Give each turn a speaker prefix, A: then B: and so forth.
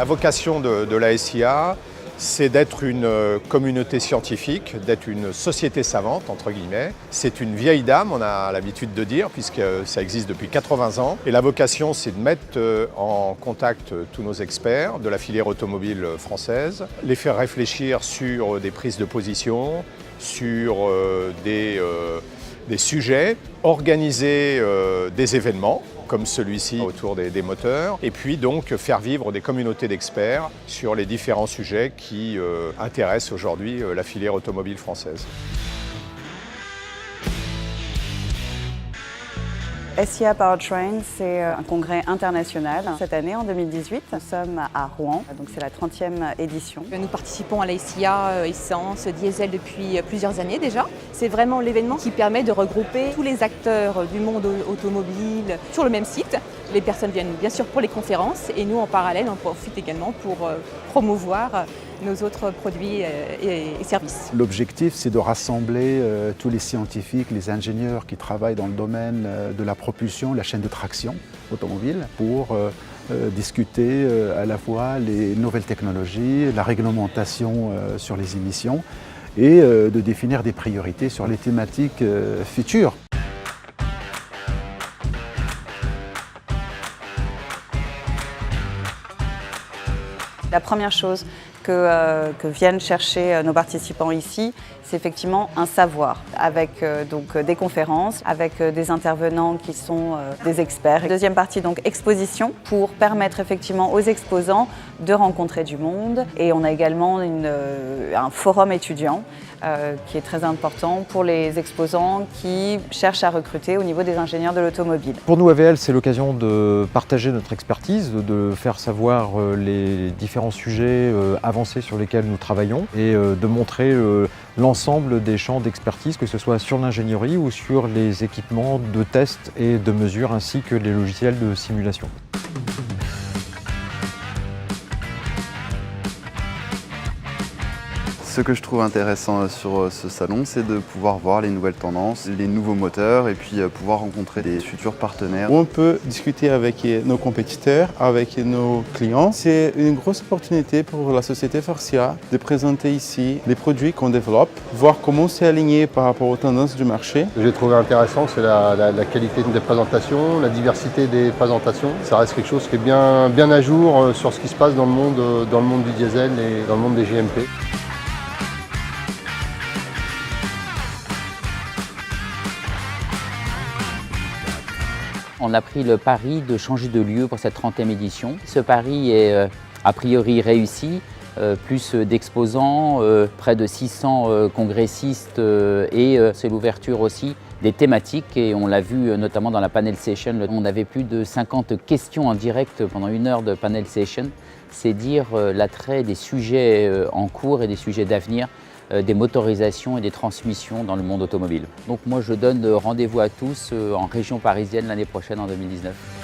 A: La vocation de la SIA, c'est d'être une communauté scientifique, d'être une société savante, entre guillemets. C'est une vieille dame, on a l'habitude de dire, puisque ça existe depuis 80 ans. Et la vocation, c'est de mettre en contact tous nos experts de la filière automobile française, les faire réfléchir sur des prises de position, sur des sujets, organiser des événements comme celui-ci autour des moteurs, et puis donc faire vivre des communautés d'experts sur les différents sujets qui intéressent aujourd'hui la filière automobile française.
B: SIA Powertrain, c'est un congrès international. Cette année, en 2018, nous sommes à Rouen, donc c'est la 30e édition.
C: Nous participons à la SIA essence, diesel depuis plusieurs années déjà. C'est vraiment l'événement qui permet de regrouper tous les acteurs du monde automobile sur le même site. Les personnes viennent bien sûr pour les conférences et nous en parallèle on profite également pour promouvoir nos autres produits et services.
D: L'objectif, c'est de rassembler tous les scientifiques, les ingénieurs qui travaillent dans le domaine de la propulsion, la chaîne de traction automobile, pour discuter à la fois les nouvelles technologies, la réglementation sur les émissions et de définir des priorités sur les thématiques futures.
B: La première chose que viennent chercher nos participants ici, c'est effectivement un savoir, avec donc des conférences, avec des intervenants qui sont des experts. Deuxième partie, donc exposition, pour permettre effectivement aux exposants de rencontrer du monde. Et on a également un forum étudiant qui est très important pour les exposants qui cherchent à recruter au niveau des ingénieurs de l'automobile.
E: Pour nous, AVL, c'est l'occasion de partager notre expertise, de faire savoir les différents sujets avancés sur lesquels nous travaillons et de montrer l'ensemble des champs d'expertise, que ce soit sur l'ingénierie ou sur les équipements de test et de mesure ainsi que les logiciels de simulation.
F: Ce que je trouve intéressant sur ce salon, c'est de pouvoir voir les nouvelles tendances, les nouveaux moteurs et puis pouvoir rencontrer des futurs partenaires.
G: On peut discuter avec nos compétiteurs, avec nos clients. C'est une grosse opportunité pour la société Forcia de présenter ici les produits qu'on développe, voir comment c'est aligné par rapport aux tendances du marché.
H: Ce que j'ai trouvé intéressant, c'est la qualité des présentations, la diversité des présentations. Ça reste quelque chose qui est bien à jour sur ce qui se passe dans le monde du diesel et dans le monde des GMP.
I: On a pris le pari de changer de lieu pour cette 30e édition. Ce pari est a priori réussi, plus d'exposants, près de 600 congressistes et c'est l'ouverture aussi des thématiques et on l'a vu notamment dans la panel session. On avait plus de 50 questions en direct pendant 1 heure de panel session. C'est dire l'attrait des sujets en cours et des sujets d'avenir, des motorisations et des transmissions dans le monde automobile. Donc moi je donne rendez-vous à tous en région parisienne l'année prochaine en 2019.